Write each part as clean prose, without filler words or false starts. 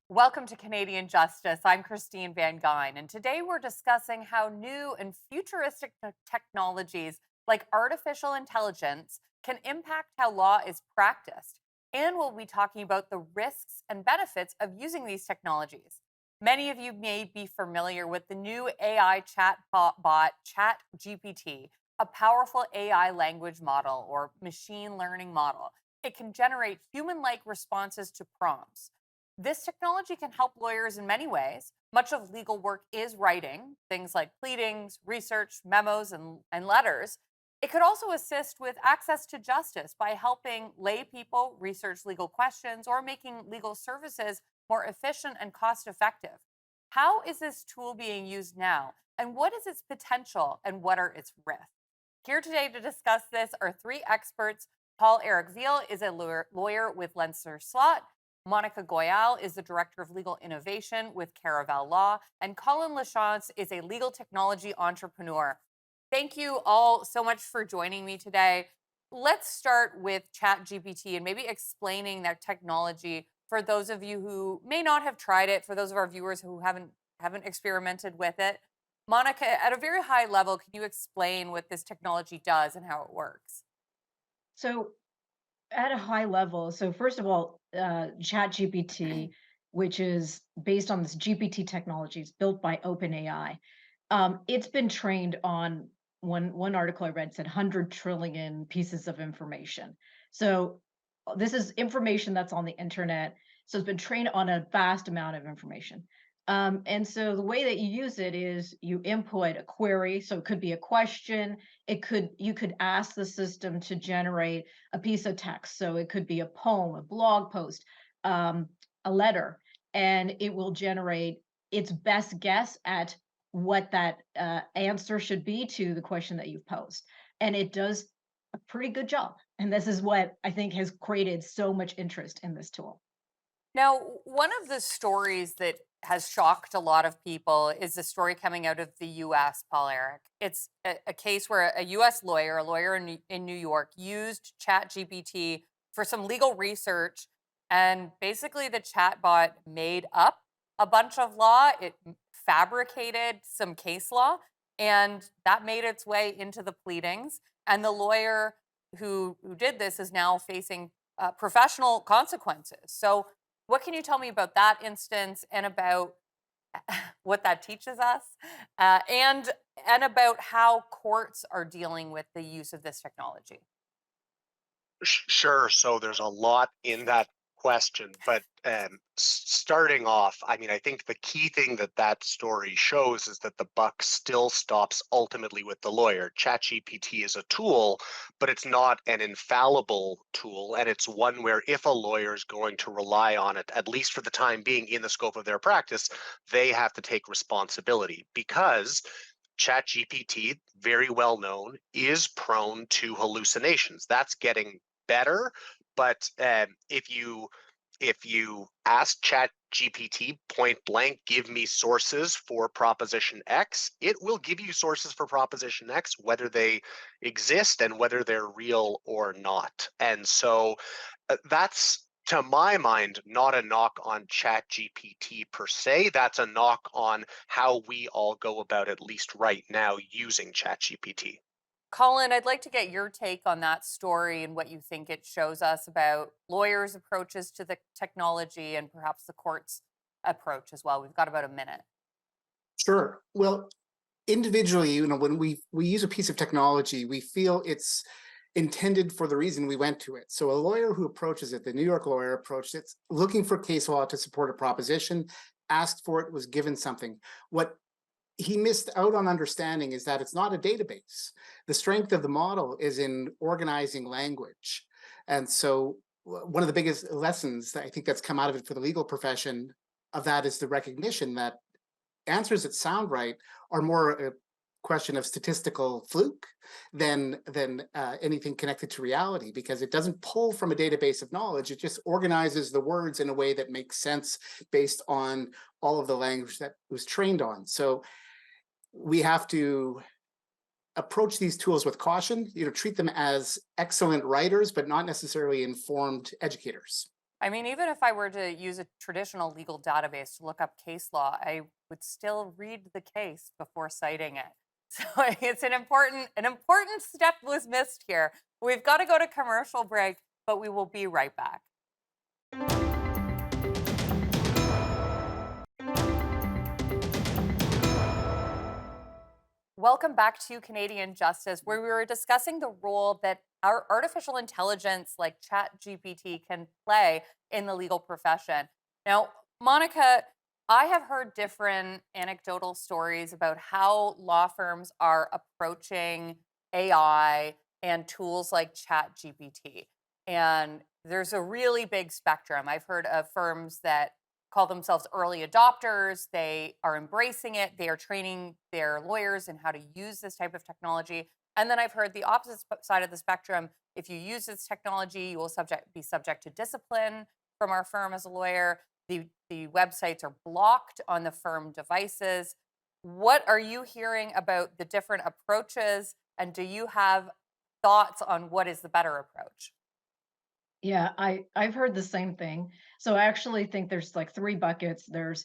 Welcome to Canadian Justice. I'm Christine Van Gyn, and today we're discussing how new and futuristic technologies like artificial intelligence can impact how law is practiced. And we'll be talking about the risks and benefits of using these technologies. Many of you may be familiar with the new AI chat bot, ChatGPT, a powerful AI language model or machine learning model. It can generate human like responses to prompts. This technology can help lawyers in many ways. Much of legal work is writing, things like pleadings, research, memos, and letters. It could also assist with access to justice by helping lay people research legal questions or making legal services more efficient and cost effective. How is this tool being used now? And what is its potential and what are its risks? Here today to discuss this are three experts. Paul-Eric Veal is a lawyer with Lenser Slott. Monica Goyal is the Director of Legal Innovation with Caraval Law, and Colin Lachance is a legal technology entrepreneur. Thank you all so much for joining me today. Let's start with ChatGPT and maybe explaining that technology for those of you who may not have tried it, for those of our viewers who haven't experimented with it. Monica, at a very high level, can you explain what this technology does and how it works? So, at a high level, so first of all, ChatGPT, which is based on this GPT technology, built by OpenAI. It's been trained on one article I read said 100 trillion pieces of information. So this is information that's on the internet. So it's been trained on a vast amount of information. And so the way that you use it is you input a query. So it could be a question. You could ask the system to generate a piece of text. So it could be a poem, a blog post, a letter, and it will generate its best guess at what that answer should be to the question that you've posed. And it does a pretty good job. And this is what I think has created so much interest in this tool. Now, one of the stories that has shocked a lot of people is the story coming out of the US, Paul-Eric. It's a case where a US lawyer, a lawyer in New York, used ChatGPT for some legal research. And basically, the chatbot made up a bunch of law. It fabricated some case law, and that made its way into the pleadings. And the lawyer who did this is now facing professional consequences. So, what can you tell me about that instance and about what that teaches us, and about how courts are dealing with the use of this technology? Sure. So there's a lot in that question, but starting off, I mean, I think the key thing that that story shows is that the buck still stops ultimately with the lawyer. ChatGPT is a tool, but it's not an infallible tool, and it's one where if a lawyer is going to rely on it, at least for the time being in the scope of their practice, they have to take responsibility because ChatGPT, very well known, is prone to hallucinations. That's getting better, but if you ask ChatGPT point blank, give me sources for Proposition X, it will give you sources for Proposition X, whether they exist and whether they're real or not. And so that's, to my mind, not a knock on ChatGPT per se. That's a knock on how we all go about, at least right now, using ChatGPT. Colin, I'd like to get your take on that story and what you think it shows us about lawyers' approaches to the technology and perhaps the court's approach as well. We've got about a minute. Sure. Well, individually, when we use a piece of technology, we feel it's intended for the reason we went to it. So a lawyer who approaches it, the New York lawyer approached it, looking for case law to support a proposition, asked for it, was given something. What he missed out on understanding is that it's not a database. The strength of the model is in organizing language. And so one of the biggest lessons that I think that's come out of it for the legal profession of that is the recognition that answers that sound right are more question of statistical fluke than anything connected to reality, because it doesn't pull from a database of knowledge. It just organizes the words in a way that makes sense based on all of the language that it was trained on. So we have to approach these tools with caution, treat them as excellent writers, but not necessarily informed educators. I mean, even if I were to use a traditional legal database to look up case law, I would still read the case before citing it. So it's an important step was missed here. We've got to go to commercial break, but we will be right back. Welcome back to Canadian Justice, where we were discussing the role that our artificial intelligence like ChatGPT can play in the legal profession. Now, Monica, I have heard different anecdotal stories about how law firms are approaching AI and tools like ChatGPT. And there's a really big spectrum. I've heard of firms that call themselves early adopters. They are embracing it. They are training their lawyers in how to use this type of technology. And then I've heard the opposite side of the spectrum. If you use this technology, you will be subject to discipline from our firm as a lawyer. The websites are blocked on the firm devices. What are you hearing about the different approaches? And do you have thoughts on what is the better approach? Yeah, I've heard the same thing. So I actually think there's like three buckets. There's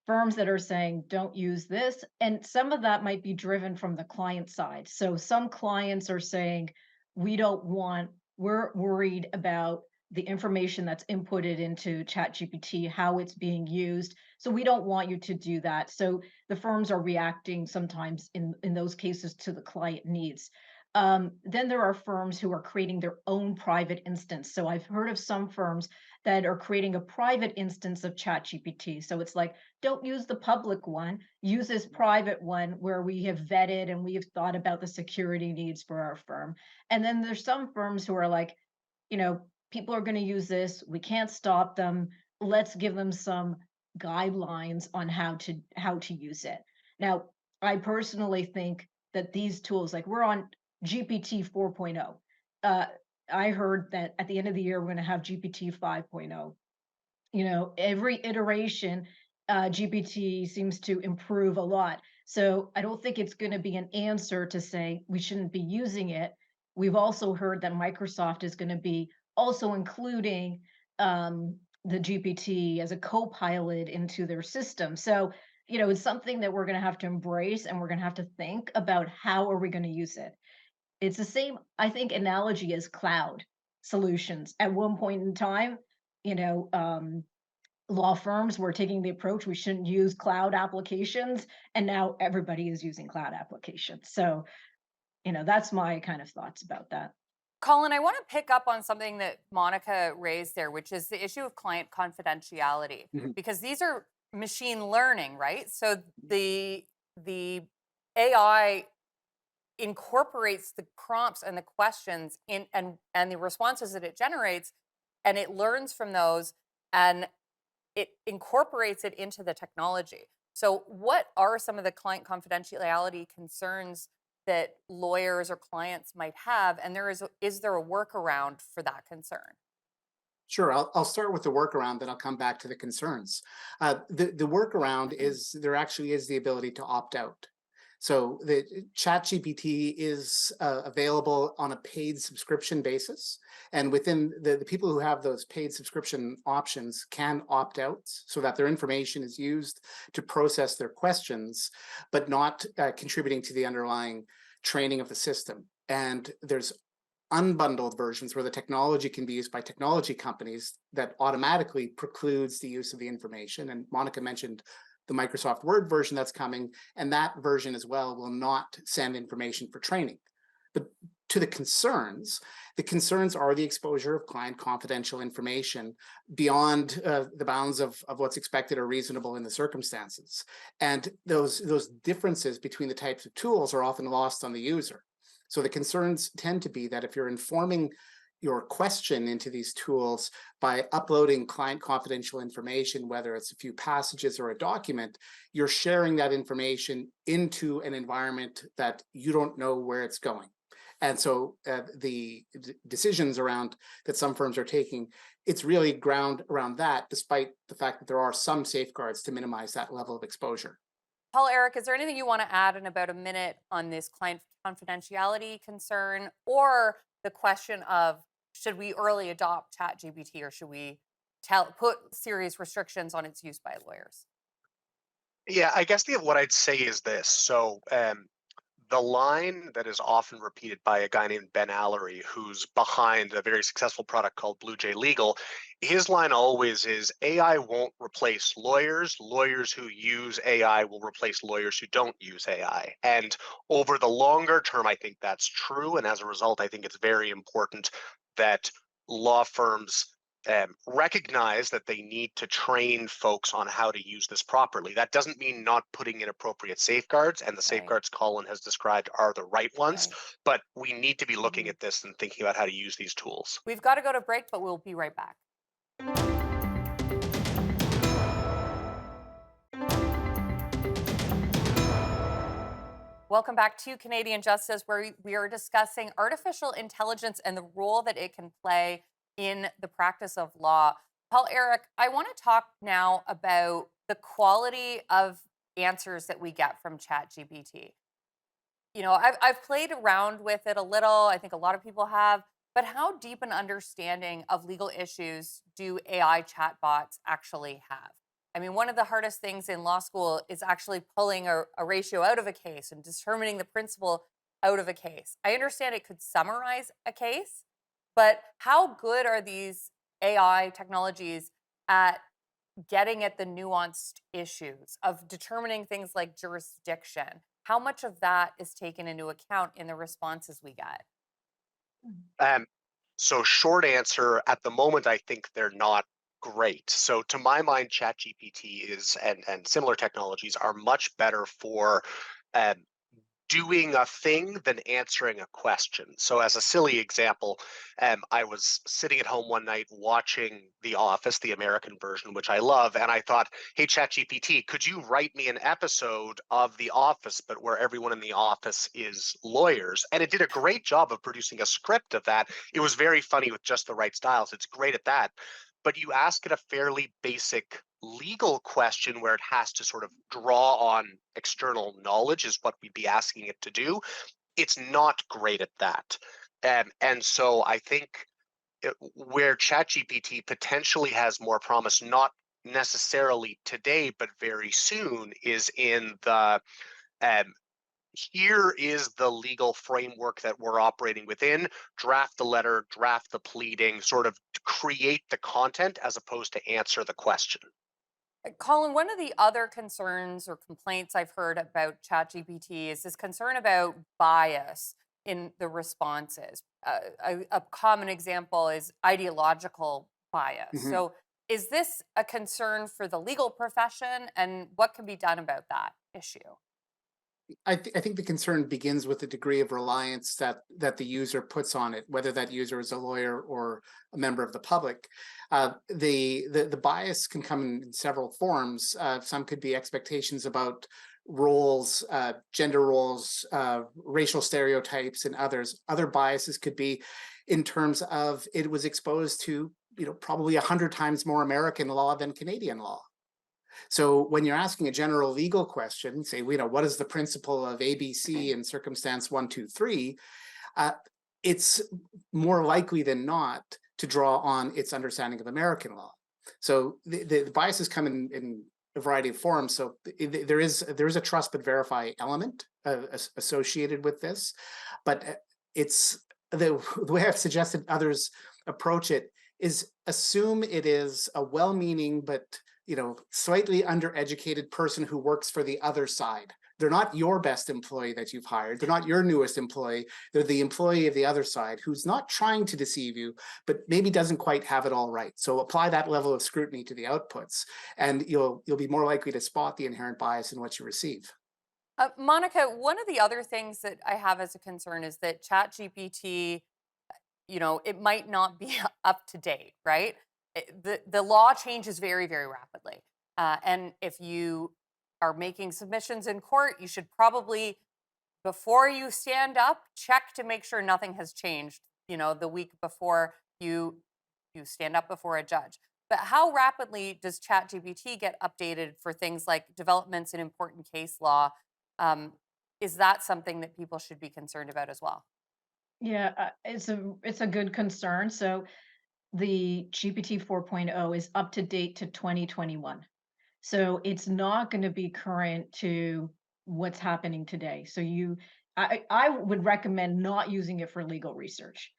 firms that are saying don't use this, and some of that might be driven from the client side. So some clients are saying we don't want we're worried about the information that's inputted into ChatGPT, how it's being used. So we don't want you to do that. So the firms are reacting sometimes in those cases to the client needs. Then there are firms who are creating their own private instance. So I've heard of some firms that are creating a private instance of ChatGPT. So it's like, don't use the public one, use this private one where we have vetted and we have thought about the security needs for our firm. And then there's some firms who are like, people are going to use this. We can't stop them. Let's give them some guidelines on how to use it. Now, I personally think that these tools, like we're on GPT 4.0. Uh, I heard that at the end of the year, we're going to have GPT 5.0. Every iteration, GPT seems to improve a lot. So I don't think it's going to be an answer to say we shouldn't be using it. We've also heard that Microsoft is going to be also including the GPT as a co-pilot into their system. So, it's something that we're going to have to embrace, and we're going to have to think about how are we going to use it. It's the same, I think, analogy as cloud solutions. At one point in time, you know, um, law firms were taking the approach we shouldn't use cloud applications, and now everybody is using cloud applications. So, that's my kind of thoughts about that. Colin, I want to pick up on something that Monica raised there, which is the issue of client confidentiality, Mhm. because these are machine learning, right? So the AI incorporates the prompts and the questions in and the responses that it generates, and it learns from those, and it incorporates it into the technology. So what are some of the client confidentiality concerns that lawyers or clients might have, and is there a workaround for that concern? Sure, I'll start with the workaround, then I'll come back to the concerns. The workaround is there actually is the ability to opt out. So the ChatGPT is available on a paid subscription basis, and within the people who have those paid subscription options can opt out so that their information is used to process their questions, but not contributing to the underlying training of the system. And there's unbundled versions where the technology can be used by technology companies that automatically precludes the use of the information. And Monica mentioned the Microsoft Word version that's coming, and that version as well will not send information for training. But to the concerns are the exposure of client confidential information beyond the bounds of what's expected or reasonable in the circumstances. And those differences between the types of tools are often lost on the user. So the concerns tend to be that if you're informing your question into these tools by uploading client confidential information, whether it's a few passages or a document, you're sharing that information into an environment that you don't know where it's going. And so the decisions around that some firms are taking, it's really ground around that, despite the fact that there are some safeguards to minimize that level of exposure. Paul, Eric, is there anything you want to add in about a minute on this client confidentiality concern or the question of should we early adopt ChatGPT or should we put serious restrictions on its use by lawyers? Yeah, I guess what I'd say is this. So, the line that is often repeated by a guy named Ben Allery, who's behind a very successful product called Blue Jay Legal, his line always is AI won't replace lawyers. Lawyers who use AI will replace lawyers who don't use AI. And over the longer term, I think that's true. And as a result, I think it's very important that law firms recognize that they need to train folks on how to use this properly. That doesn't mean not putting in appropriate safeguards, and the Right, safeguards Colin has described are the right ones, right. but we need to be looking Mhm. at this and thinking about how to use these tools. We've got to go to break, but we'll be right back. Welcome back to Canadian Justice, where we are discussing artificial intelligence and the role that it can play in the practice of law. Paul, Eric, I want to talk now about the quality of answers that we get from ChatGPT. I've played around with it a little. I think a lot of people have. But how deep an understanding of legal issues do AI chatbots actually have? I mean, one of the hardest things in law school is actually pulling a ratio out of a case and determining the principle out of a case. I understand it could summarize a case, but how good are these AI technologies at getting at the nuanced issues of determining things like jurisdiction? How much of that is taken into account in the responses we get? Um, so, short answer at the moment, I think they're not great. So, to my mind, ChatGPT is and similar technologies are much better for um, doing a thing than answering a question. So, as a silly example, I was sitting at home one night watching The Office, the American version, which I love, and I thought, "Hey, ChatGPT, could you write me an episode of The Office, but where everyone in the office is lawyers?" And it did a great job of producing a script of that. It was very funny with just the right styles. It's great at that. But you ask it a fairly basic legal question where it has to sort of draw on external knowledge is what we'd be asking it to do. It's not great at that. And so I think where ChatGPT potentially has more promise, not necessarily today, but very soon, is in the um, here is the legal framework that we're operating within. Draft the letter, draft the pleading, sort of create the content as opposed to answer the question. Colin, one of the other concerns or complaints I've heard about ChatGPT is this concern about bias in the responses. A common example is ideological bias. Mhm. So, is this a concern for the legal profession, and what can be done about that issue? I think the concern begins with the degree of reliance that the user puts on it, whether that user is a lawyer or a member of the public. The bias can come in several forms. Some could be expectations about roles, gender roles, racial stereotypes, and others. Other biases could be in terms of it was exposed to probably 100 times more American law than Canadian law. So when you're asking a general legal question, say, what is the principle of ABC in circumstance one, two, three? Uh, it's more likely than not to draw on its understanding of American law. So the biases come in a variety of forms. So there is a trust but verify element associated with this, but it's the way I've suggested others approach it is assume it is a well-meaning but slightly undereducated person who works for the other side. They're not your best employee that you've hired. They're not your newest employee. They're the employee of the other side who's not trying to deceive you, but maybe doesn't quite have it all right. So apply that level of scrutiny to the outputs, and you'll be more likely to spot the inherent bias in what you receive. Monica, one of the other things that I have as a concern is that ChatGPT it might not be up to date, right? The law changes very, very rapidly. And if you are making submissions in court, you should probably, before you stand up, check to make sure nothing has changed, the week before you stand up before a judge. But how rapidly does ChatGPT get updated for things like developments in important case law? Um, is that something that people should be concerned about as well? Yeah, it's a good concern. So the GPT 4.0 is up to date to 2021. So it's not going to be current to what's happening today. I would recommend not using it for legal research.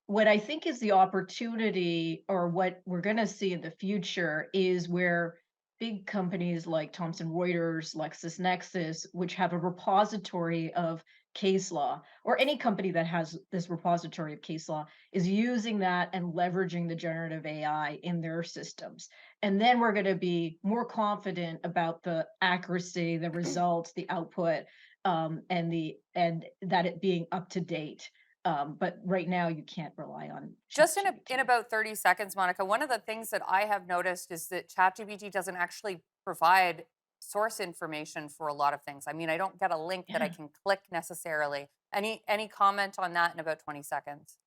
What I think is the opportunity, or what we're going to see in the future, is where big companies like Thomson Reuters, LexisNexis, which have a repository of case law, or any company that has this repository of case law, is using that and leveraging the generative AI in their systems. And then we're going to be more confident about the accuracy, the results, the output, and that it being up to date. But right now, you can't rely on Just in ChatGPT. about 30 seconds, Monica, one of the things that I have noticed is that ChatGPT doesn't actually provide source information for a lot of things. I mean, I don't get a link that I Yeah, can click necessarily. Any comment on that in about 20 seconds?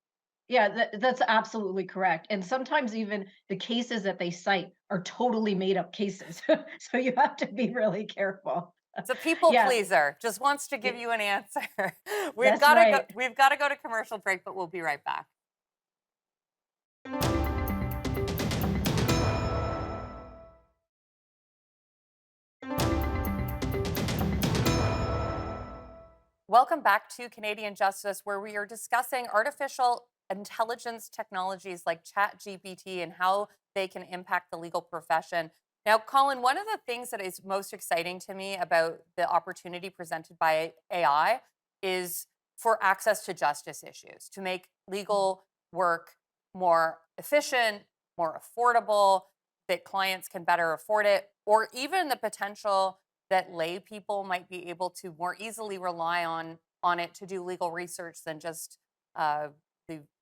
yeah, that's absolutely correct. And sometimes even the cases that they cite are totally made up cases, so you have to be really careful. It's a people Yeah, pleaser, just wants to give y- you an answer. we've that's got to go right. we've got to go to commercial break, but we'll be right back. Welcome back to Canadian Justice, where we are discussing artificial intelligence technologies like ChatGPT and how they can impact the legal profession. Now, Colin, one of the things that is most exciting to me about the opportunity presented by AI is for access to justice issues, to make legal work more efficient, more affordable, that clients can better afford it, or even the potential that lay people might be able to more easily rely on it to do legal research than just uh,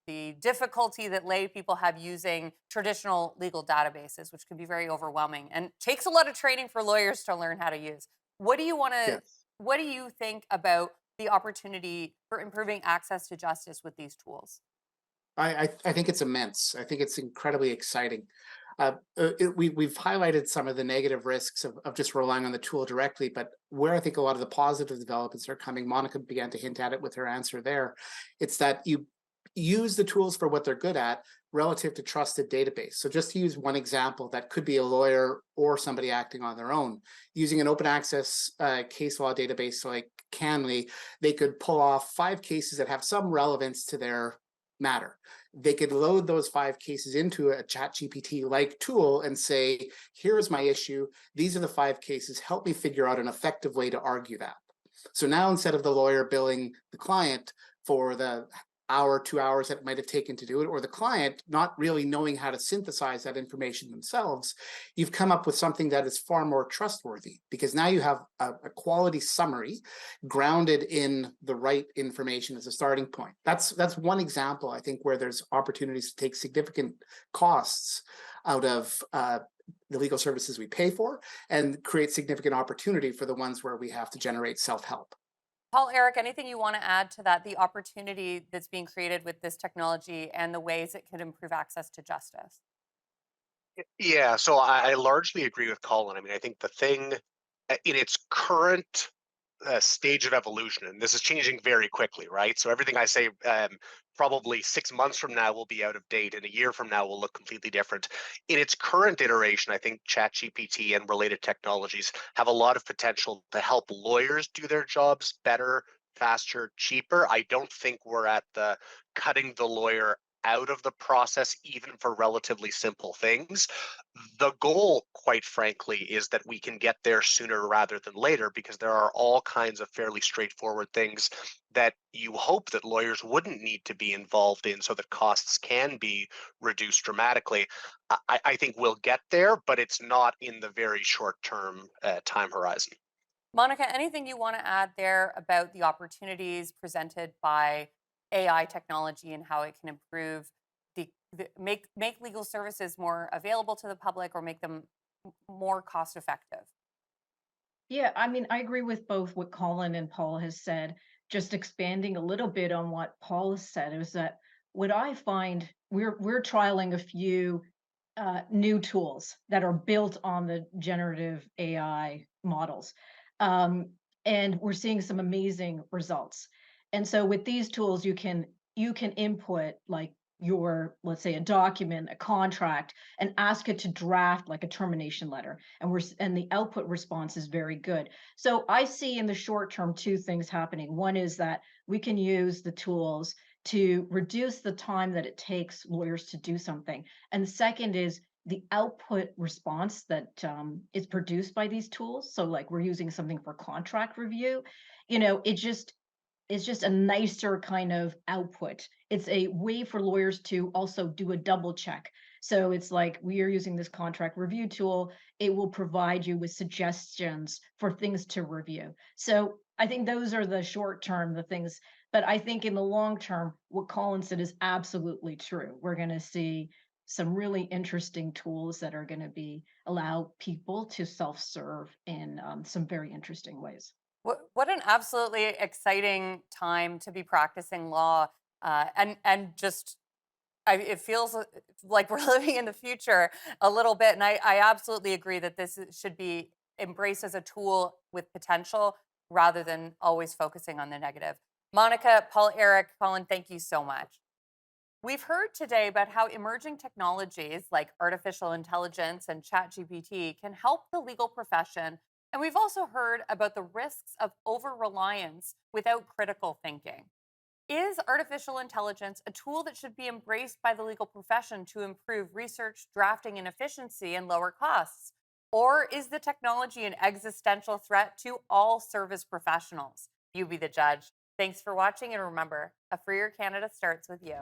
the difficulty that lay people have using traditional legal databases, which can be very overwhelming and takes a lot of training for lawyers to learn how to use. What do you want to? Yes. What do you think about the opportunity for improving access to justice with these tools? I think it's immense. I think it's incredibly exciting. We've highlighted some of the negative risks of just relying on the tool directly, but where I think a lot of the positive developments are coming, Monica began to hint at it with her answer there. It's that you use the tools for what they're good at relative to trusted database. So just to use one example, that could be a lawyer or somebody acting on their own. Using an open access case law database like Canly, they could pull off 5 cases that have some relevance to their matter. They could load those 5 cases into a chat GPT like tool and say, here's my issue. These are the 5 cases. Help me figure out an effective way to argue that. So now instead of the lawyer billing the client for the hour, 2 hours that it might have taken to do it, or the client not really knowing how to synthesize that information themselves, you've come up with something that is far more trustworthy because now you have a quality summary grounded in the right information as a starting point. That's one example, I think, where there's opportunities to take significant costs out of the legal services we pay for and create significant opportunity for the ones where we have to generate self-help. Paul, Eric, anything you want to add to that? The opportunity that's being created with this technology and the ways it could improve access to justice. Yeah, so I largely agree with Colin. I mean, I think the thing in its current stage of evolution, and this is changing very quickly, right? So everything I say, probably 6 months from now will be out of date, and a year from now will look completely different. In its current iteration, I think ChatGPT and related technologies have a lot of potential to help lawyers do their jobs better, faster, cheaper. I don't think we're at the cutting the lawyer out of the process, even for relatively simple things. The goal, quite frankly, is that we can get there sooner rather than later because there are all kinds of fairly straightforward things that you hope that lawyers wouldn't need to be involved in so that costs can be reduced dramatically. I think we'll get there, but it's not in the very short term time horizon. Monica, anything you want to add there about the opportunities presented by AI technology and how it can improve make legal services more available to the public or make them more cost effective. Yeah, I mean, I agree with both what Colin and Paul has said. Just expanding a little bit on what Paul has said is that what I find we're trialing a few new tools that are built on the generative AI models, um, and we're seeing some amazing results. And so with these tools, you can input like your, let's say, a document, a contract, and ask it to draft like a termination letter, and the output response is very good. So I see in the short term two things happening. One is that we can use the tools to reduce the time that it takes lawyers to do something, and the second is the output response that is produced by these tools. So like we're using something for contract review, it's just a nicer kind of output. It's a way for lawyers to also do a double check. So it's like we are using this contract review tool. It will provide you with suggestions for things to review. So I think those are the short term, the things. But I think in the long term, what Colin said is absolutely true. We're going to see some really interesting tools that are going to be allow people to self-serve in some very interesting ways. What an absolutely exciting time to be practicing law, and just it feels like we're living in the future a little bit. And I absolutely agree that should be embraced as a tool with potential rather than always focusing on the negative. Monica, Paul, Eric, Colin, thank you so much. We've heard today about how emerging technologies like artificial intelligence and ChatGPT can help the legal profession. And we've also heard about the risks of over reliance without critical thinking. Is artificial intelligence a tool that should be embraced by the legal profession to improve research, drafting, and efficiency and lower costs? Or is the technology an existential threat to all service professionals? You be the judge. Thanks for watching, and remember, a freer Canada starts with you.